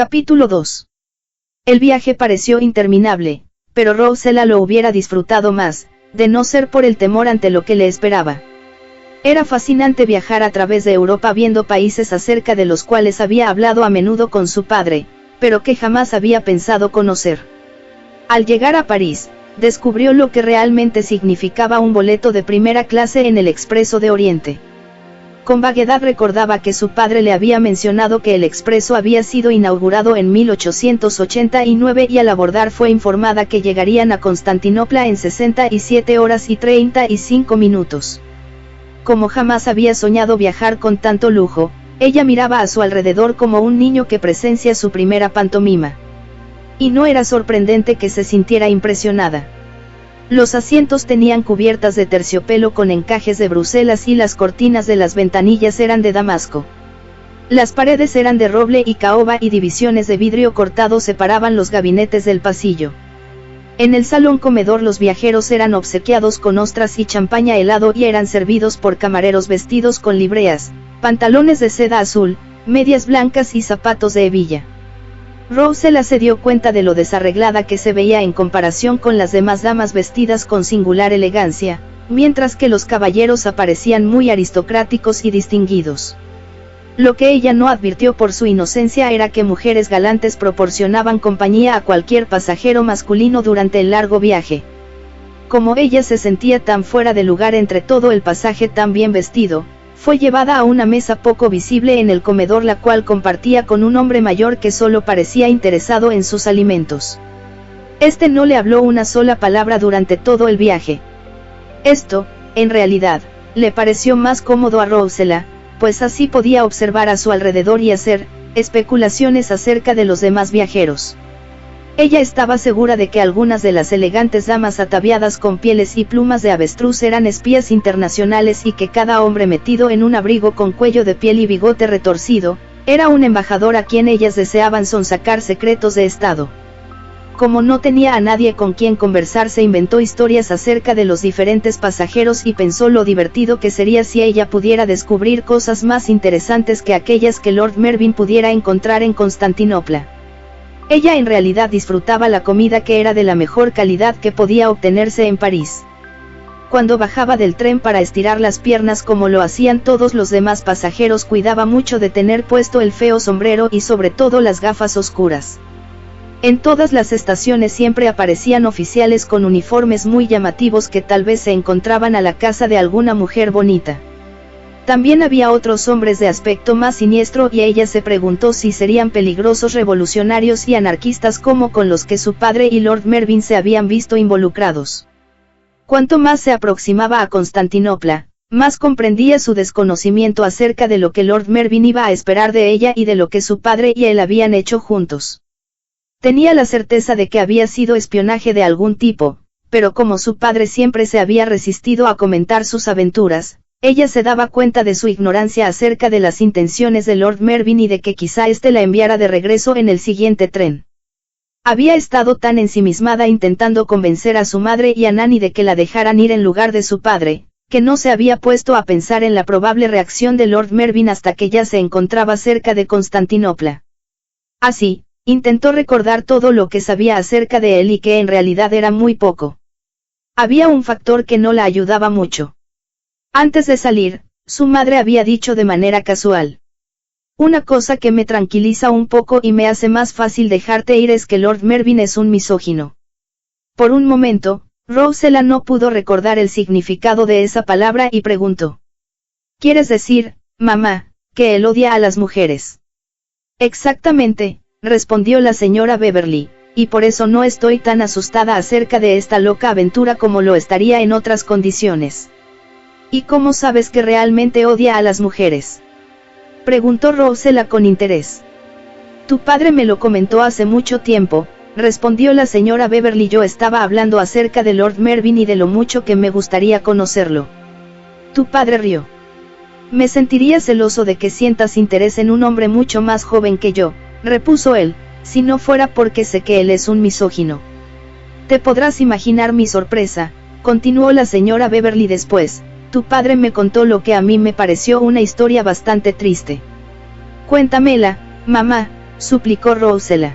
Capítulo 2. El viaje pareció interminable, pero Rosella lo hubiera disfrutado más, de no ser por el temor ante lo que le esperaba. Era fascinante viajar a través de Europa viendo países acerca de los cuales había hablado a menudo con su padre, pero que jamás había pensado conocer. Al llegar a París, descubrió lo que realmente significaba un boleto de primera clase en el Expreso de Oriente. Con vaguedad recordaba que su padre le había mencionado que el expreso había sido inaugurado en 1889 y al abordar fue informada que llegarían a Constantinopla en 67 horas y 35 minutos. Como jamás había soñado viajar con tanto lujo, ella miraba a su alrededor como un niño que presencia su primera pantomima. Y no era sorprendente que se sintiera impresionada. Los asientos tenían cubiertas de terciopelo con encajes de Bruselas y las cortinas de las ventanillas eran de damasco. Las paredes eran de roble y caoba y divisiones de vidrio cortado separaban los gabinetes del pasillo. En el salón comedor los viajeros eran obsequiados con ostras y champaña helado y eran servidos por camareros vestidos con libreas, pantalones de seda azul, medias blancas y zapatos de hebilla. Rosella se dio cuenta de lo desarreglada que se veía en comparación con las demás damas vestidas con singular elegancia, mientras que los caballeros aparecían muy aristocráticos y distinguidos. Lo que ella no advirtió por su inocencia era que mujeres galantes proporcionaban compañía a cualquier pasajero masculino durante el largo viaje. Como ella se sentía tan fuera de lugar entre todo el pasaje tan bien vestido, fue llevada a una mesa poco visible en el comedor la cual compartía con un hombre mayor que solo parecía interesado en sus alimentos. Este no le habló una sola palabra durante todo el viaje. Esto, en realidad, le pareció más cómodo a Rosella, pues así podía observar a su alrededor y hacer especulaciones acerca de los demás viajeros. Ella estaba segura de que algunas de las elegantes damas ataviadas con pieles y plumas de avestruz eran espías internacionales y que cada hombre metido en un abrigo con cuello de piel y bigote retorcido, era un embajador a quien ellas deseaban sonsacar secretos de Estado. Como no tenía a nadie con quien conversar se inventó historias acerca de los diferentes pasajeros y pensó lo divertido que sería si ella pudiera descubrir cosas más interesantes que aquellas que Lord Mervyn pudiera encontrar en Constantinopla. Ella en realidad disfrutaba la comida que era de la mejor calidad que podía obtenerse en París. Cuando bajaba del tren para estirar las piernas como lo hacían todos los demás pasajeros cuidaba mucho de tener puesto el feo sombrero y sobre todo las gafas oscuras. En todas las estaciones siempre aparecían oficiales con uniformes muy llamativos que tal vez se encontraban a la casa de alguna mujer bonita. También había otros hombres de aspecto más siniestro y ella se preguntó si serían peligrosos revolucionarios y anarquistas como con los que su padre y Lord Mervyn se habían visto involucrados. Cuanto más se aproximaba a Constantinopla, más comprendía su desconocimiento acerca de lo que Lord Mervyn iba a esperar de ella y de lo que su padre y él habían hecho juntos. Tenía la certeza de que había sido espionaje de algún tipo, pero como su padre siempre se había resistido a comentar sus aventuras, ella se daba cuenta de su ignorancia acerca de las intenciones de Lord Mervyn y de que quizá éste la enviara de regreso en el siguiente tren. Había estado tan ensimismada intentando convencer a su madre y a Nanny de que la dejaran ir en lugar de su padre, que no se había puesto a pensar en la probable reacción de Lord Mervyn hasta que ya se encontraba cerca de Constantinopla. Así, intentó recordar todo lo que sabía acerca de él y que en realidad era muy poco. Había un factor que no la ayudaba mucho. Antes de salir, su madre había dicho de manera casual: una cosa que me tranquiliza un poco y me hace más fácil dejarte ir es que Lord Mervyn es un misógino. Por un momento, Rosella no pudo recordar el significado de esa palabra y preguntó: ¿quieres decir, mamá, que él odia a las mujeres? Exactamente, respondió la señora Beverly, y por eso no estoy tan asustada acerca de esta loca aventura como lo estaría en otras condiciones. ¿Y cómo sabes que realmente odia a las mujeres?, preguntó Rosella con interés. Tu padre me lo comentó hace mucho tiempo, respondió la señora Beverly. Yo estaba hablando acerca de Lord Mervyn y de lo mucho que me gustaría conocerlo. Tu padre rió. Me sentiría celoso de que sientas interés en un hombre mucho más joven que yo, repuso él, si no fuera porque sé que él es un misógino. Te podrás imaginar mi sorpresa, continuó la señora Beverly después. Tu padre me contó lo que a mí me pareció una historia bastante triste. Cuéntamela, mamá, suplicó Rosella.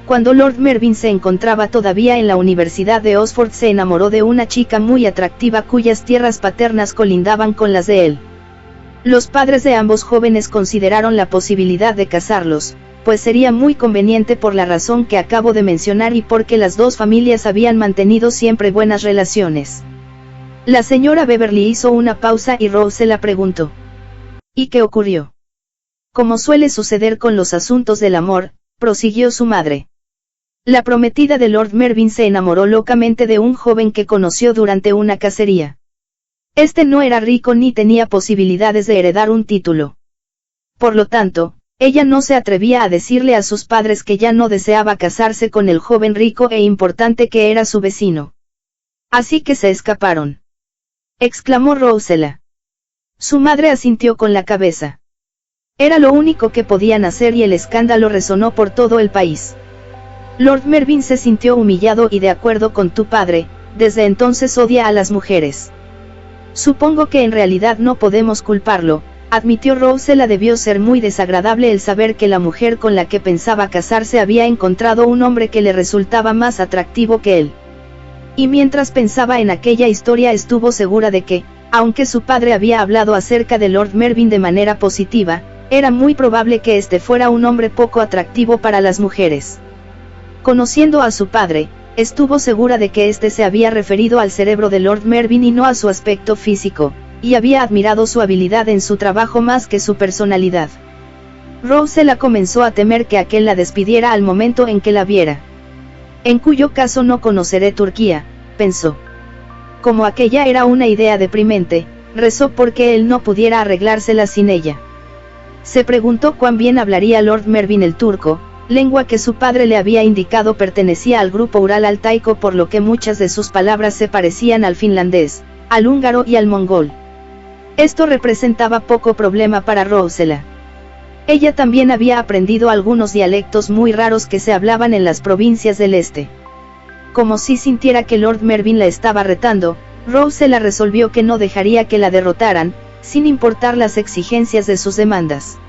Cuando Lord Mervyn se encontraba todavía en la Universidad de Oxford, se enamoró de una chica muy atractiva cuyas tierras paternas colindaban con las de él. Los padres de ambos jóvenes consideraron la posibilidad de casarlos, pues sería muy conveniente por la razón que acabo de mencionar y porque las dos familias habían mantenido siempre buenas relaciones. La señora Beverly hizo una pausa y Rosella preguntó: ¿y qué ocurrió? Como suele suceder con los asuntos del amor, prosiguió su madre. La prometida de Lord Mervyn se enamoró locamente de un joven que conoció durante una cacería. Este no era rico ni tenía posibilidades de heredar un título. Por lo tanto, ella no se atrevía a decirle a sus padres que ya no deseaba casarse con el joven rico e importante que era su vecino. Así que se escaparon. Exclamó Rosella. Su madre asintió con la cabeza. Era lo único que podían hacer y el escándalo resonó por todo el país. Lord Mervyn se sintió humillado y de acuerdo con tu padre, desde entonces odia a las mujeres. Supongo que en realidad no podemos culparlo, admitió Rosella. Debió ser muy desagradable el saber que la mujer con la que pensaba casarse había encontrado un hombre que le resultaba más atractivo que él. Y mientras pensaba en aquella historia estuvo segura de que, aunque su padre había hablado acerca de Lord Mervyn de manera positiva, era muy probable que este fuera un hombre poco atractivo para las mujeres. Conociendo a su padre, estuvo segura de que éste se había referido al cerebro de Lord Mervyn y no a su aspecto físico, y había admirado su habilidad en su trabajo más que su personalidad. Rosella comenzó a temer que aquel la despidiera al momento en que la viera. En cuyo caso no conoceré Turquía, pensó. Como aquella era una idea deprimente, rezó porque él no pudiera arreglársela sin ella. Se preguntó cuán bien hablaría Lord Mervyn el turco, lengua que su padre le había indicado pertenecía al grupo ural-altaico, por lo que muchas de sus palabras se parecían al finlandés, al húngaro y al mongol. Esto representaba poco problema para Rosella. Ella también había aprendido algunos dialectos muy raros que se hablaban en las provincias del este. Como si sintiera que Lord Mervyn la estaba retando, Rosella resolvió que no dejaría que la derrotaran, sin importar las exigencias de sus demandas.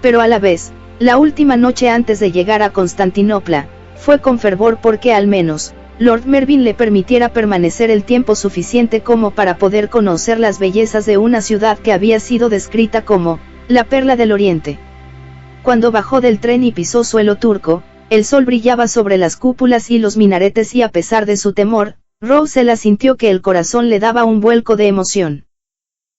Pero a la vez, la última noche antes de llegar a Constantinopla, fue con fervor porque al menos, Lord Mervyn le permitiera permanecer el tiempo suficiente como para poder conocer las bellezas de una ciudad que había sido descrita como la perla del oriente. Cuando bajó del tren y pisó suelo turco, el sol brillaba sobre las cúpulas y los minaretes y a pesar de su temor, Rosella sintió que el corazón le daba un vuelco de emoción.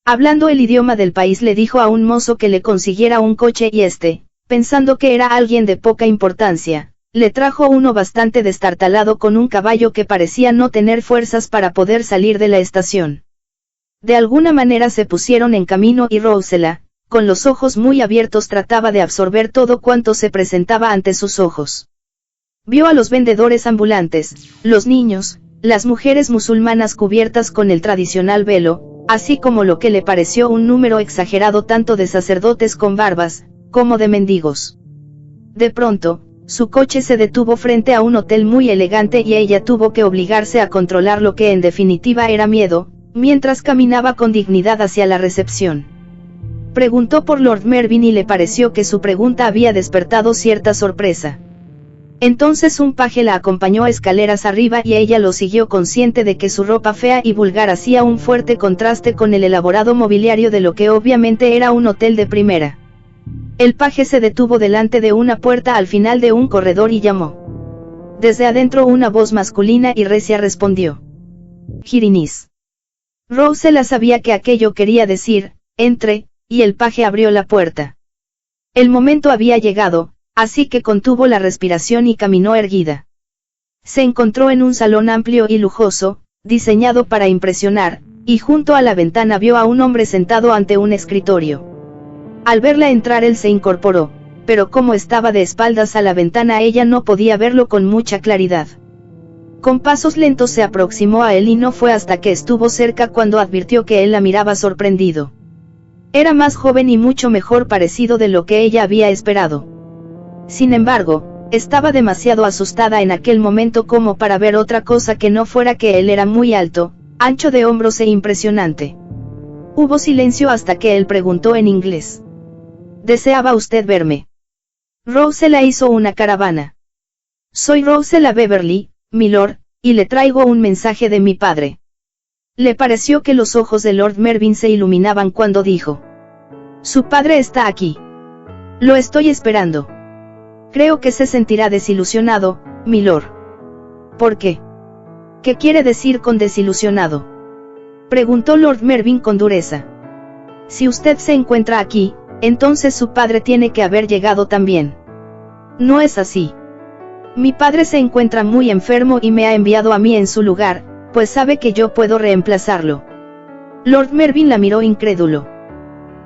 Hablando el idioma del país, le dijo a un mozo que le consiguiera un coche y este, pensando que era alguien de poca importancia, le trajo uno bastante destartalado con un caballo que parecía no tener fuerzas para poder salir de la estación. De alguna manera se pusieron en camino y Rosella, con los ojos muy abiertos, trataba de absorber todo cuanto se presentaba ante sus ojos. Vio a los vendedores ambulantes, los niños, las mujeres musulmanas cubiertas con el tradicional velo, así como lo que le pareció un número exagerado tanto de sacerdotes con barbas, como de mendigos. De pronto, su coche se detuvo frente a un hotel muy elegante y ella tuvo que obligarse a controlar lo que en definitiva era miedo, mientras caminaba con dignidad hacia la recepción. Preguntó por Lord Mervyn y le pareció que su pregunta había despertado cierta sorpresa. Entonces un paje la acompañó escaleras arriba y ella lo siguió, consciente de que su ropa fea y vulgar hacía un fuerte contraste con el elaborado mobiliario de lo que obviamente era un hotel de primera. El paje se detuvo delante de una puerta al final de un corredor y llamó. Desde adentro una voz masculina y recia respondió: Hirinis. Rosella sabía que aquello quería decir, entre, y el paje abrió la puerta. El momento había llegado, así que contuvo la respiración y caminó erguida. Se encontró en un salón amplio y lujoso, diseñado para impresionar, y junto a la ventana vio a un hombre sentado ante un escritorio. Al verla entrar él se incorporó, pero como estaba de espaldas a la ventana ella no podía verlo con mucha claridad. Con pasos lentos se aproximó a él y no fue hasta que estuvo cerca cuando advirtió que él la miraba sorprendido. Era más joven y mucho mejor parecido de lo que ella había esperado. Sin embargo, estaba demasiado asustada en aquel momento como para ver otra cosa que no fuera que él era muy alto, ancho de hombros e impresionante. Hubo silencio hasta que él preguntó en inglés: ¿Deseaba usted verme? Rosella hizo una caravana. Soy Rosella Beverly, milord, y le traigo un mensaje de mi padre. Le pareció que los ojos de Lord Mervyn se iluminaban cuando dijo: su padre está aquí. Lo estoy esperando. Creo que se sentirá desilusionado, milord. ¿Por qué? ¿Qué quiere decir con desilusionado?, preguntó Lord Mervyn con dureza. Si usted se encuentra aquí, entonces su padre tiene que haber llegado también. No es así. Mi padre se encuentra muy enfermo y me ha enviado a mí en su lugar, pues sabe que yo puedo reemplazarlo. Lord Mervyn la miró incrédulo.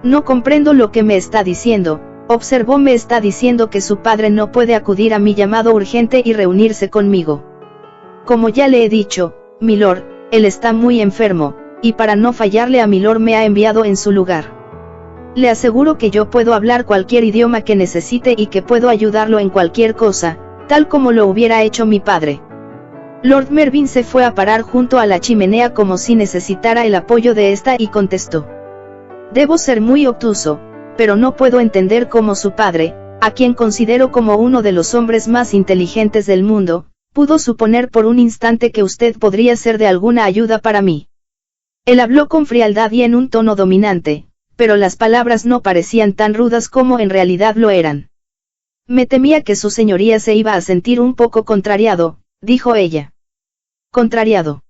No comprendo lo que me está diciendo, observó. Me está diciendo que su padre no puede acudir a mi llamado urgente y reunirse conmigo. Como ya le he dicho, milord, él está muy enfermo, y para no fallarle a milord me ha enviado en su lugar. Le aseguro que yo puedo hablar cualquier idioma que necesite y que puedo ayudarlo en cualquier cosa, tal como lo hubiera hecho mi padre. Lord Mervyn se fue a parar junto a la chimenea como si necesitara el apoyo de esta y contestó: debo ser muy obtuso, pero no puedo entender cómo su padre, a quien considero como uno de los hombres más inteligentes del mundo, pudo suponer por un instante que usted podría ser de alguna ayuda para mí. Él habló con frialdad y en un tono dominante, pero las palabras no parecían tan rudas como en realidad lo eran. Me temía que su señoría se iba a sentir un poco contrariado, dijo ella. ¿Contrariado?,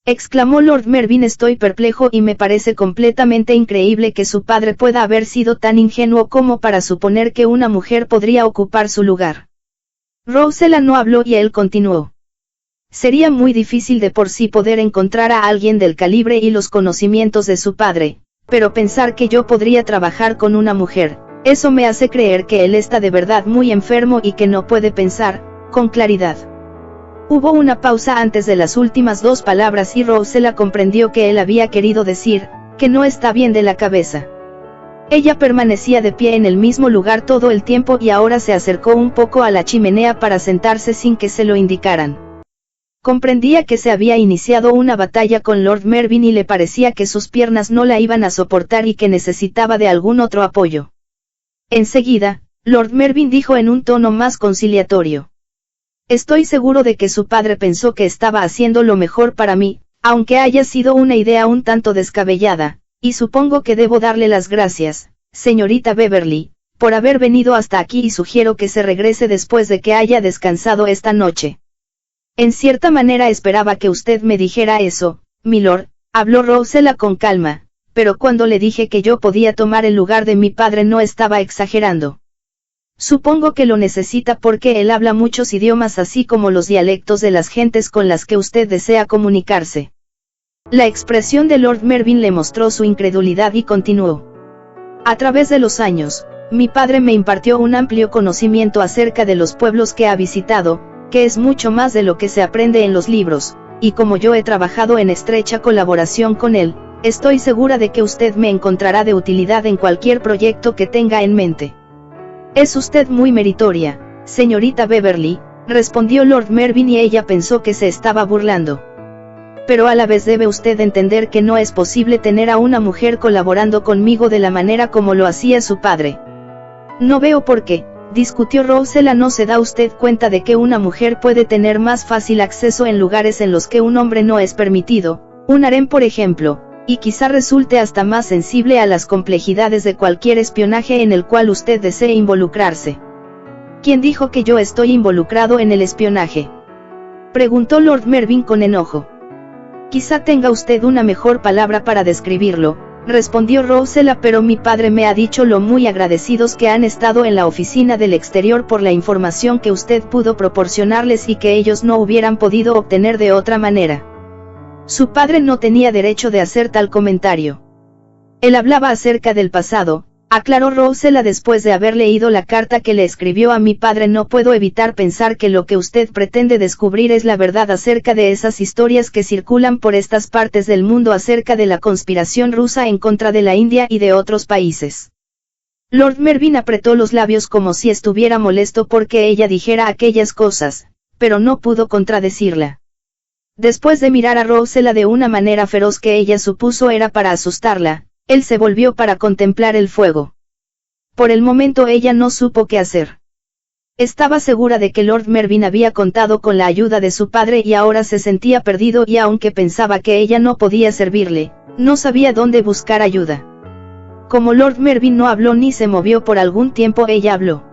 exclamó Lord Mervyn. Estoy perplejo y me parece completamente increíble que su padre pueda haber sido tan ingenuo como para suponer que una mujer podría ocupar su lugar. Rosella no habló y él continuó. Sería muy difícil de por sí poder encontrar a alguien del calibre y los conocimientos de su padre, pero pensar que yo podría trabajar con una mujer, eso me hace creer que él está de verdad muy enfermo y que no puede pensar con claridad. Hubo una pausa antes de las últimas dos palabras y Rosella comprendió que él había querido decir que no está bien de la cabeza. Ella permanecía de pie en el mismo lugar todo el tiempo y ahora se acercó un poco a la chimenea para sentarse sin que se lo indicaran. Comprendía que se había iniciado una batalla con Lord Mervyn y le parecía que sus piernas no la iban a soportar y que necesitaba de algún otro apoyo. Enseguida, Lord Mervyn dijo en un tono más conciliatorio: estoy seguro de que su padre pensó que estaba haciendo lo mejor para mí, aunque haya sido una idea un tanto descabellada, y supongo que debo darle las gracias, señorita Beverly, por haber venido hasta aquí y sugiero que se regrese después de que haya descansado esta noche. En cierta manera esperaba que usted me dijera eso, milord, habló Rosella con calma, pero cuando le dije que yo podía tomar el lugar de mi padre no estaba exagerando. Supongo que lo necesita porque él habla muchos idiomas así como los dialectos de las gentes con las que usted desea comunicarse. La expresión de Lord Mervyn le mostró su incredulidad y continuó: a través de los años, mi padre me impartió un amplio conocimiento acerca de los pueblos que ha visitado, que es mucho más de lo que se aprende en los libros, y como yo he trabajado en estrecha colaboración con él, estoy segura de que usted me encontrará de utilidad en cualquier proyecto que tenga en mente. Es usted muy meritoria, señorita Beverly, respondió Lord Mervyn y ella pensó que se estaba burlando. Pero a la vez debe usted entender que no es posible tener a una mujer colaborando conmigo de la manera como lo hacía su padre. No veo por qué, discutió Rosella. ¿No se da usted cuenta de que una mujer puede tener más fácil acceso en lugares en los que un hombre no es permitido, un harén por ejemplo, y quizá resulte hasta más sensible a las complejidades de cualquier espionaje en el cual usted desee involucrarse? ¿Quién dijo que yo estoy involucrado en el espionaje?, preguntó Lord Mervyn con enojo. Quizá tenga usted una mejor palabra para describirlo, respondió Rosella, pero mi padre me ha dicho lo muy agradecidos que han estado en la oficina del exterior por la información que usted pudo proporcionarles y que ellos no hubieran podido obtener de otra manera. Su padre no tenía derecho de hacer tal comentario. Él hablaba acerca del pasado, aclaró Rosella después de haber leído la carta que le escribió a mi padre. No puedo evitar pensar que lo que usted pretende descubrir es la verdad acerca de esas historias que circulan por estas partes del mundo acerca de la conspiración rusa en contra de la India y de otros países. Lord Mervyn apretó los labios como si estuviera molesto porque ella dijera aquellas cosas, pero no pudo contradecirla. Después de mirar a Rosella de una manera feroz que ella supuso era para asustarla, él se volvió para contemplar el fuego. Por el momento ella no supo qué hacer. Estaba segura de que Lord Mervyn había contado con la ayuda de su padre y ahora se sentía perdido y aunque pensaba que ella no podía servirle, no sabía dónde buscar ayuda. Como Lord Mervyn no habló ni se movió por algún tiempo, ella habló.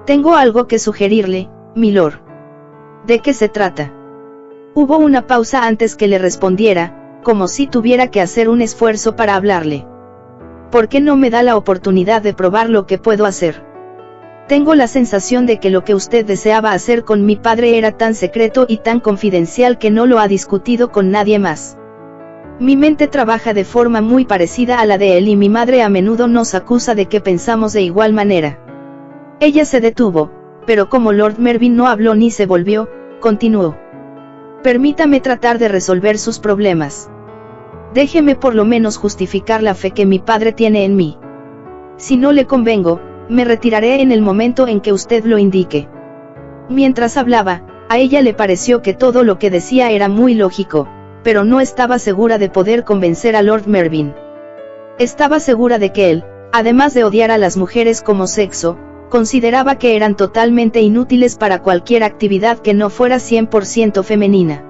«Tengo algo que sugerirle, milord». «¿De qué se trata?». Hubo una pausa antes que le respondiera, como si tuviera que hacer un esfuerzo para hablarle. «¿Por qué no me da la oportunidad de probar lo que puedo hacer? Tengo la sensación de que lo que usted deseaba hacer con mi padre era tan secreto y tan confidencial que no lo ha discutido con nadie más. Mi mente trabaja de forma muy parecida a la de él y mi madre a menudo nos acusa de que pensamos de igual manera». Ella se detuvo, pero como Lord Mervyn no habló ni se volvió, continuó. «Permítame tratar de resolver sus problemas. Déjeme por lo menos justificar la fe que mi padre tiene en mí. Si no le convengo, me retiraré en el momento en que usted lo indique». Mientras hablaba, a ella le pareció que todo lo que decía era muy lógico, pero no estaba segura de poder convencer a Lord Mervyn. Estaba segura de que él, además de odiar a las mujeres como sexo, consideraba que eran totalmente inútiles para cualquier actividad que no fuera 100% femenina.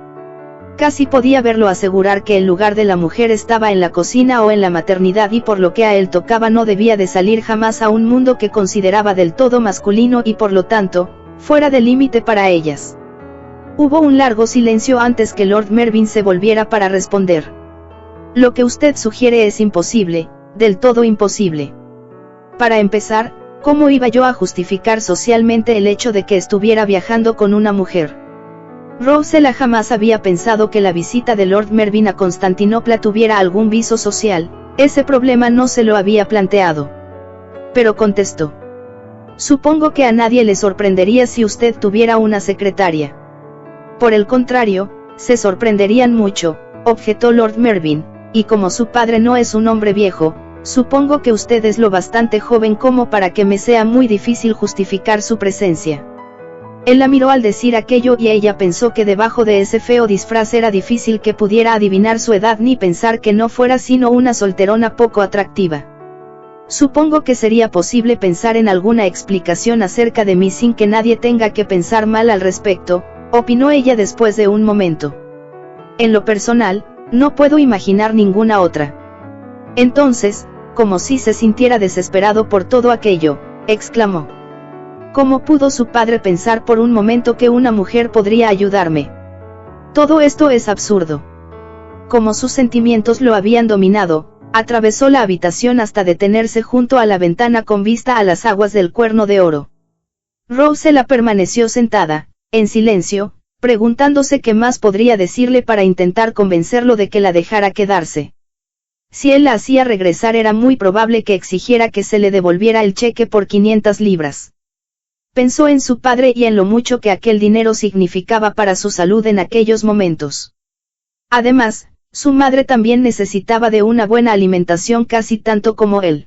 Casi podía verlo asegurar que el lugar de la mujer estaba en la cocina o en la maternidad y por lo que a él tocaba no debía de salir jamás a un mundo que consideraba del todo masculino y por lo tanto, fuera de límite para ellas. Hubo un largo silencio antes que Lord Mervyn se volviera para responder. «Lo que usted sugiere es imposible, del todo imposible. Para empezar, ¿cómo iba yo a justificar socialmente el hecho de que estuviera viajando con una mujer?». Rosella jamás había pensado que la visita de Lord Mervyn a Constantinopla tuviera algún viso social, ese problema no se lo había planteado. Pero contestó. «Supongo que a nadie le sorprendería si usted tuviera una secretaria». «Por el contrario, se sorprenderían mucho», objetó Lord Mervyn, «y como su padre no es un hombre viejo, supongo que usted es lo bastante joven como para que me sea muy difícil justificar su presencia». Él la miró al decir aquello y ella pensó que debajo de ese feo disfraz era difícil que pudiera adivinar su edad ni pensar que no fuera sino una solterona poco atractiva. «Supongo que sería posible pensar en alguna explicación acerca de mí sin que nadie tenga que pensar mal al respecto», opinó ella después de un momento. «En lo personal, no puedo imaginar ninguna otra». Entonces, como si se sintiera desesperado por todo aquello, exclamó. «¿Cómo pudo su padre pensar por un momento que una mujer podría ayudarme? Todo esto es absurdo». Como sus sentimientos lo habían dominado, atravesó la habitación hasta detenerse junto a la ventana con vista a las aguas del Cuerno de Oro. Rosella permaneció sentada, en silencio, preguntándose qué más podría decirle para intentar convencerlo de que la dejara quedarse. Si él la hacía regresar era muy probable que exigiera que se le devolviera el cheque por 500 libras. Pensó en su padre y en lo mucho que aquel dinero significaba para su salud en aquellos momentos. Además, su madre también necesitaba de una buena alimentación casi tanto como él.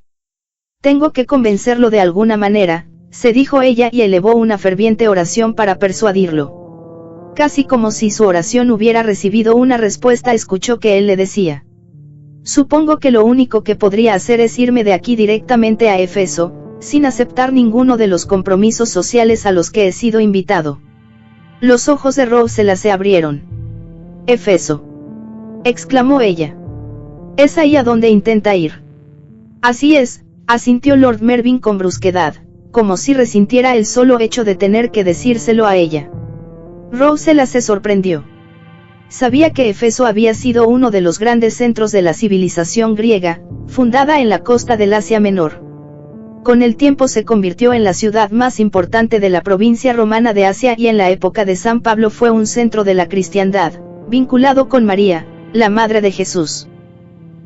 «Tengo que convencerlo de alguna manera», se dijo ella y elevó una ferviente oración para persuadirlo. Casi como si su oración hubiera recibido una respuesta, escuchó que él le decía. «Supongo que lo único que podría hacer es irme de aquí directamente a Éfeso, sin aceptar ninguno de los compromisos sociales a los que he sido invitado». Los ojos de Rosella se abrieron. «¿Éfeso?», exclamó ella. «¿Es ahí a donde intenta ir?». «Así es», asintió Lord Mervyn con brusquedad, como si resintiera el solo hecho de tener que decírselo a ella. Rosella se sorprendió. Sabía que Éfeso había sido uno de los grandes centros de la civilización griega, fundada en la costa del Asia Menor. Con el tiempo se convirtió en la ciudad más importante de la provincia romana de Asia y en la época de San Pablo fue un centro de la cristiandad, vinculado con María, la madre de Jesús.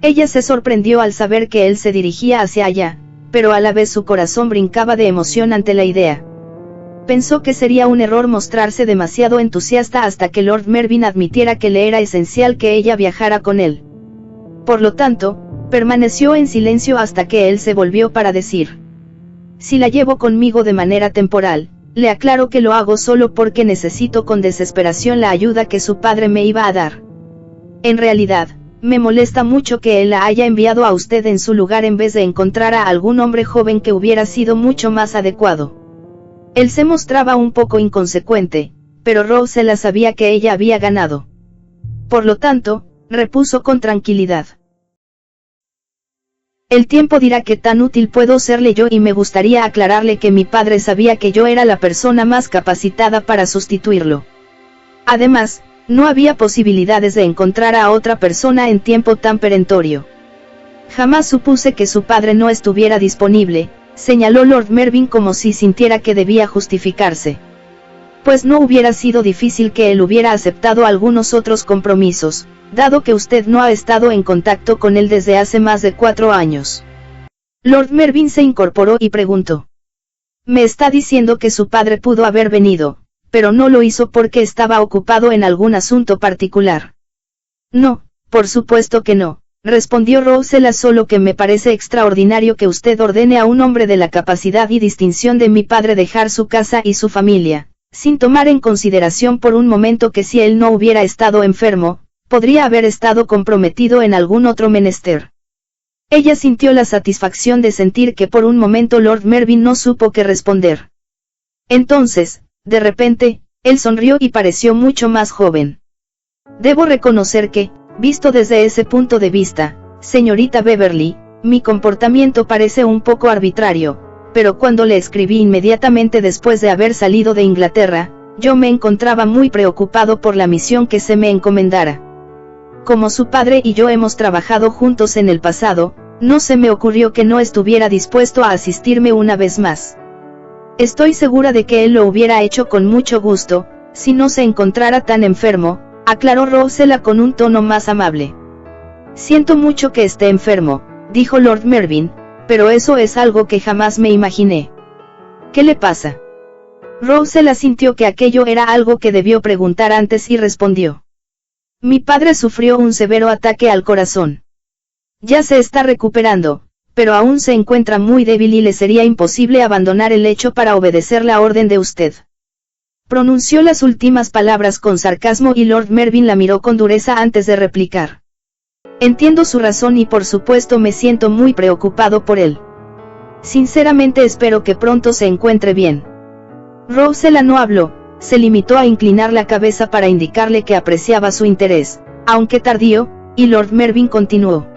Ella se sorprendió al saber que él se dirigía hacia allá, pero a la vez su corazón brincaba de emoción ante la idea. Pensó que sería un error mostrarse demasiado entusiasta hasta que Lord Mervyn admitiera que le era esencial que ella viajara con él. Por lo tanto, permaneció en silencio hasta que él se volvió para decir: «Si la llevo conmigo de manera temporal, le aclaro que lo hago solo porque necesito con desesperación la ayuda que su padre me iba a dar. En realidad, me molesta mucho que él la haya enviado a usted en su lugar en vez de encontrar a algún hombre joven que hubiera sido mucho más adecuado». Él se mostraba un poco inconsecuente, pero Rosella sabía que ella había ganado. Por lo tanto, repuso con tranquilidad. El tiempo dirá qué tan útil puedo serle yo y me gustaría aclararle que mi padre sabía que yo era la persona más capacitada para sustituirlo. Además, no había posibilidades de encontrar a otra persona en tiempo tan perentorio. Jamás supuse que su padre no estuviera disponible, señaló Lord Mervyn como si sintiera que debía justificarse. Pues no hubiera sido difícil que él hubiera aceptado algunos otros compromisos, dado que usted no ha estado en contacto con él desde hace más de 4 años. Lord Mervyn se incorporó y preguntó. Me está diciendo que su padre pudo haber venido, pero no lo hizo porque estaba ocupado en algún asunto particular. No, por supuesto que no, respondió Rosella, solo que me parece extraordinario que usted ordene a un hombre de la capacidad y distinción de mi padre dejar su casa y su familia, sin tomar en consideración por un momento que si él no hubiera estado enfermo, podría haber estado comprometido en algún otro menester. Ella sintió la satisfacción de sentir que por un momento Lord Mervyn no supo qué responder. Entonces, de repente, él sonrió y pareció mucho más joven. Debo reconocer que, visto desde ese punto de vista, señorita Beverly, mi comportamiento parece un poco arbitrario, pero cuando le escribí inmediatamente después de haber salido de Inglaterra, yo me encontraba muy preocupado por la misión que se me encomendara. Como su padre y yo hemos trabajado juntos en el pasado, no se me ocurrió que no estuviera dispuesto a asistirme una vez más. Estoy segura de que él lo hubiera hecho con mucho gusto, si no se encontrara tan enfermo, aclaró Rosella con un tono más amable. Siento mucho que esté enfermo, dijo Lord Mervyn, pero eso es algo que jamás me imaginé. ¿Qué le pasa? Rosella sintió que aquello era algo que debió preguntar antes y respondió. Mi padre sufrió un severo ataque al corazón. Ya se está recuperando, pero aún se encuentra muy débil y le sería imposible abandonar el lecho para obedecer la orden de usted. Pronunció las últimas palabras con sarcasmo y Lord Mervyn la miró con dureza antes de replicar. Entiendo su razón y por supuesto me siento muy preocupado por él. Sinceramente espero que pronto se encuentre bien. Rosella no habló. Se limitó a inclinar la cabeza para indicarle que apreciaba su interés, aunque tardío, y Lord Mervyn continuó.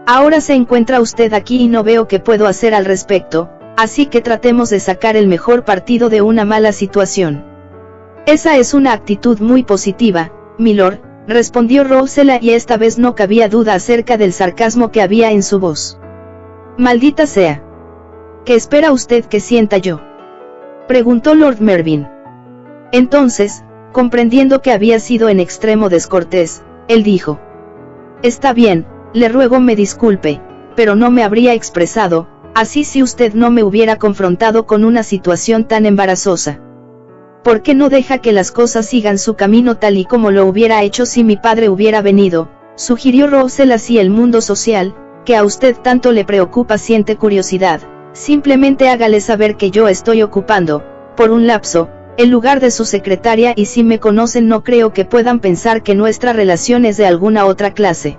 Ahora se encuentra usted aquí y no veo qué puedo hacer al respecto, así que tratemos de sacar el mejor partido de una mala situación. Esa es una actitud muy positiva, milord, respondió Rosella y esta vez no cabía duda acerca del sarcasmo que había en su voz. Maldita sea. ¿Qué espera usted que sienta yo? Preguntó Lord Mervyn. Entonces, comprendiendo que había sido en extremo descortés, él dijo. Está bien, le ruego me disculpe, pero no me habría expresado, así si usted no me hubiera confrontado con una situación tan embarazosa. ¿Por qué no deja que las cosas sigan su camino tal y como lo hubiera hecho si mi padre hubiera venido? Sugirió Rosella. Si el mundo social, que a usted tanto le preocupa, siente curiosidad, simplemente hágale saber que yo estoy ocupando, por un lapso, el lugar de su secretaria y si me conocen no creo que puedan pensar que nuestra relación es de alguna otra clase.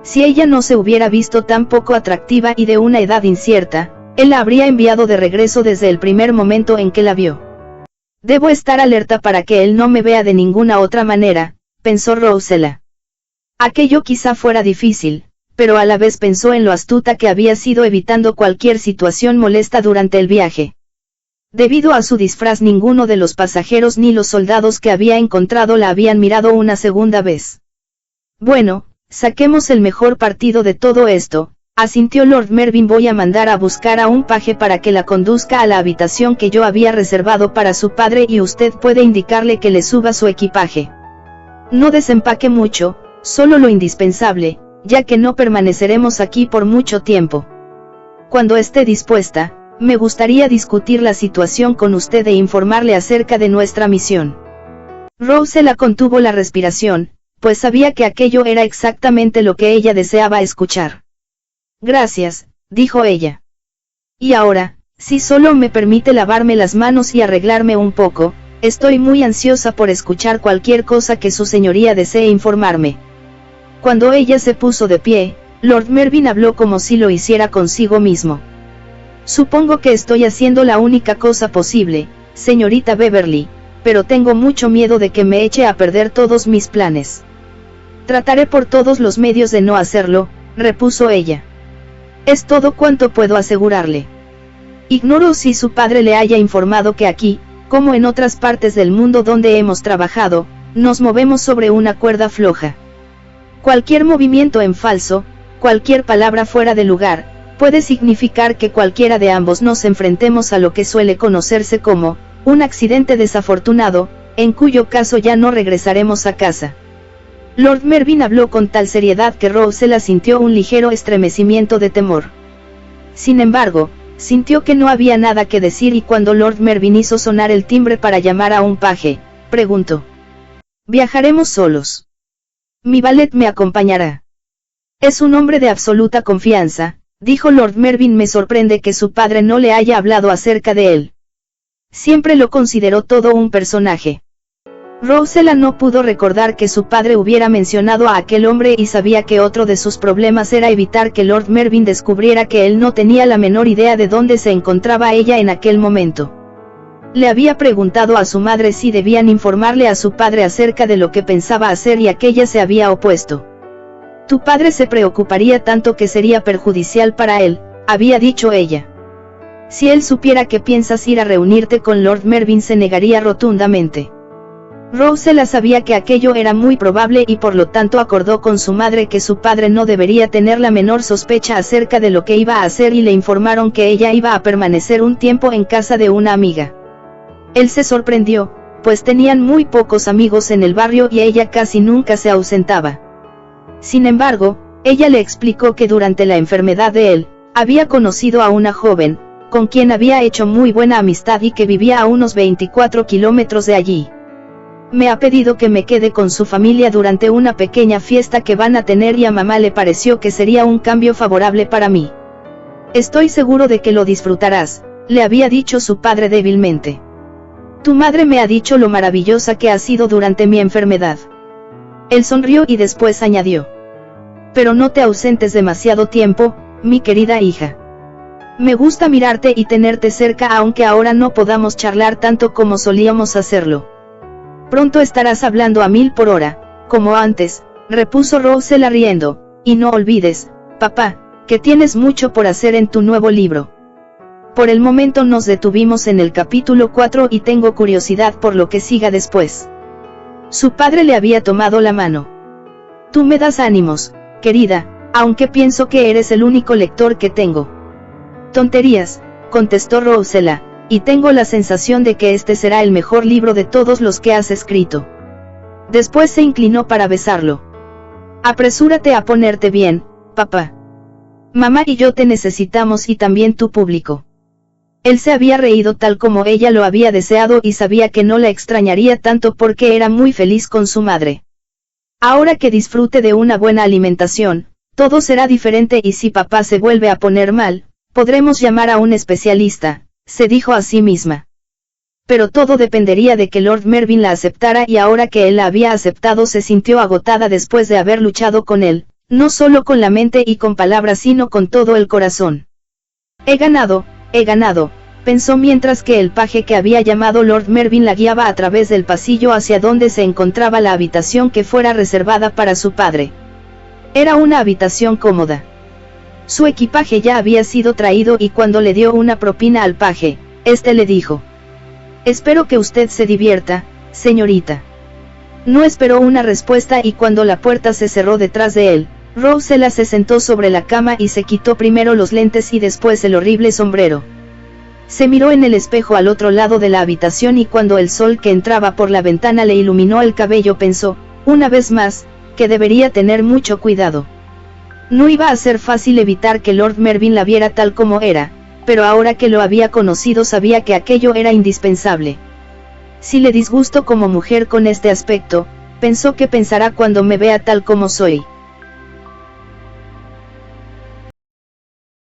Si ella no se hubiera visto tan poco atractiva y de una edad incierta, él la habría enviado de regreso desde el primer momento en que la vio. Debo estar alerta para que él no me vea de ninguna otra manera, pensó Rosella. Aquello quizá fuera difícil, pero a la vez pensó en lo astuta que había sido evitando cualquier situación molesta durante el viaje. Debido a su disfraz ninguno de los pasajeros ni los soldados que había encontrado la habían mirado una segunda vez. Bueno, saquemos el mejor partido de todo esto, asintió Lord Mervyn. Voy a mandar a buscar a un paje para que la conduzca a la habitación que yo había reservado para su padre y usted puede indicarle que le suba su equipaje. No desempaque mucho, solo lo indispensable, ya que no permaneceremos aquí por mucho tiempo. Cuando esté dispuesta, me gustaría discutir la situación con usted e informarle acerca de nuestra misión. Rosella contuvo la respiración, pues sabía que aquello era exactamente lo que ella deseaba escuchar. Gracias, dijo ella. Y ahora, si solo me permite lavarme las manos y arreglarme un poco, estoy muy ansiosa por escuchar cualquier cosa que su señoría desee informarme. Cuando ella se puso de pie, Lord Mervyn habló como si lo hiciera consigo mismo. Supongo que estoy haciendo la única cosa posible, señorita Beverly, pero tengo mucho miedo de que me eche a perder todos mis planes. Trataré por todos los medios de no hacerlo, repuso ella. Es todo cuanto puedo asegurarle. Ignoro si su padre le haya informado que aquí, como en otras partes del mundo donde hemos trabajado, nos movemos sobre una cuerda floja. Cualquier movimiento en falso, cualquier palabra fuera de lugar, puede significar que cualquiera de ambos nos enfrentemos a lo que suele conocerse como un accidente desafortunado, en cuyo caso ya no regresaremos a casa. Lord Mervyn habló con tal seriedad que Rosella sintió un ligero estremecimiento de temor. Sin embargo, sintió que no había nada que decir y cuando Lord Mervyn hizo sonar el timbre para llamar a un paje, preguntó: «¿Viajaremos solos? Mi valet me acompañará». «Es un hombre de absoluta confianza», dijo Lord Mervyn. «Me sorprende que su padre no le haya hablado acerca de él. Siempre lo consideró todo un personaje». Rosella no pudo recordar que su padre hubiera mencionado a aquel hombre y sabía que otro de sus problemas era evitar que Lord Mervyn descubriera que él no tenía la menor idea de dónde se encontraba ella en aquel momento. Le había preguntado a su madre si debían informarle a su padre acerca de lo que pensaba hacer y aquella se había opuesto. «Tu padre se preocuparía tanto que sería perjudicial para él», había dicho ella. «Si él supiera que piensas ir a reunirte con Lord Mervyn se negaría rotundamente». Rosella sabía que aquello era muy probable y por lo tanto acordó con su madre que su padre no debería tener la menor sospecha acerca de lo que iba a hacer y le informaron que ella iba a permanecer un tiempo en casa de una amiga. Él se sorprendió, pues tenían muy pocos amigos en el barrio y ella casi nunca se ausentaba. Sin embargo, ella le explicó que durante la enfermedad de él, había conocido a una joven, con quien había hecho muy buena amistad y que vivía a unos 24 kilómetros de allí. «Me ha pedido que me quede con su familia durante una pequeña fiesta que van a tener y a mamá le pareció que sería un cambio favorable para mí. Estoy seguro de que lo disfrutarás», le había dicho su padre débilmente. «Tu madre me ha dicho lo maravillosa que ha sido durante mi enfermedad». Él sonrió y después añadió: «Pero no te ausentes demasiado tiempo, mi querida hija. Me gusta mirarte y tenerte cerca aunque ahora no podamos charlar tanto como solíamos hacerlo. Pronto estarás hablando a 1000 por hora, como antes», repuso Rosella riendo, «y no olvides, papá, que tienes mucho por hacer en tu nuevo libro». Por el momento nos detuvimos en el capítulo 4 y tengo curiosidad por lo que siga después. Su padre le había tomado la mano. «Tú me das ánimos, querida, aunque pienso que eres el único lector que tengo». «Tonterías», contestó Rosella, «y tengo la sensación de que este será el mejor libro de todos los que has escrito». Después se inclinó para besarlo. «Apresúrate a ponerte bien, papá. Mamá y yo te necesitamos y también tu público». Él se había reído tal como ella lo había deseado y sabía que no la extrañaría tanto porque era muy feliz con su madre. Ahora que disfrute de una buena alimentación, todo será diferente y si papá se vuelve a poner mal, podremos llamar a un especialista, se dijo a sí misma. Pero todo dependería de que Lord Mervyn la aceptara y ahora que él la había aceptado se sintió agotada después de haber luchado con él, no solo con la mente y con palabras sino con todo el corazón. He ganado, pensó mientras que el paje que había llamado Lord Mervyn la guiaba a través del pasillo hacia donde se encontraba la habitación que fuera reservada para su padre. Era una habitación cómoda. Su equipaje ya había sido traído y cuando le dio una propina al paje, este le dijo: «Espero que usted se divierta, señorita». No esperó una respuesta y cuando la puerta se cerró detrás de él, Rosella se sentó sobre la cama y se quitó primero los lentes y después el horrible sombrero. Se miró en el espejo al otro lado de la habitación y cuando el sol que entraba por la ventana le iluminó el cabello pensó, una vez más, que debería tener mucho cuidado. No iba a ser fácil evitar que Lord Mervyn la viera tal como era, pero ahora que lo había conocido sabía que aquello era indispensable. Si le disgusto como mujer con este aspecto, pensó que pensará cuando me vea tal como soy.